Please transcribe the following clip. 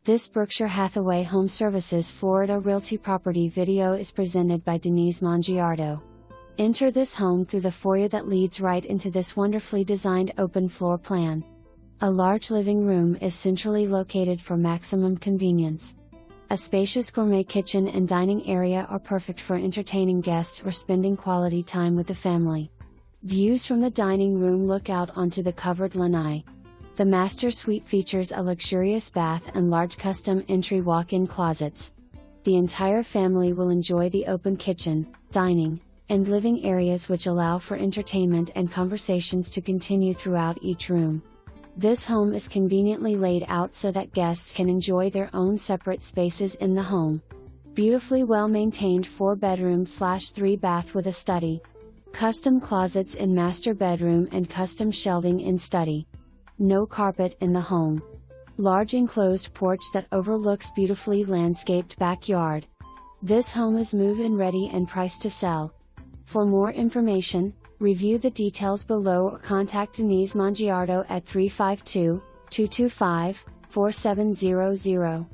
This Berkshire Hathaway HomeServices Florida Realty property video is presented by Denise Mongiardo. Enter this home through the foyer that leads right into this wonderfully designed open floor plan. A large living room is centrally located for maximum convenience. A spacious gourmet kitchen and dining area are perfect for entertaining guests or spending quality time with the family. Views from the dining room look out onto the covered lanai. The master suite features a luxurious bath and large custom entry walk-in closets. The entire family will enjoy the open kitchen, dining, and living areas which allow for entertainment and conversations to continue throughout each room. This home is conveniently laid out so that guests can enjoy their own separate spaces in the home. Beautifully well-maintained 4-bedroom/3 bath with a study. Custom closets in master bedroom and custom shelving in study. No carpet in the home. Large enclosed porch that overlooks beautifully landscaped backyard. This home is move-in ready and priced to sell. For more information, review the details below or contact Denise Mongiardo at 352-225-4700.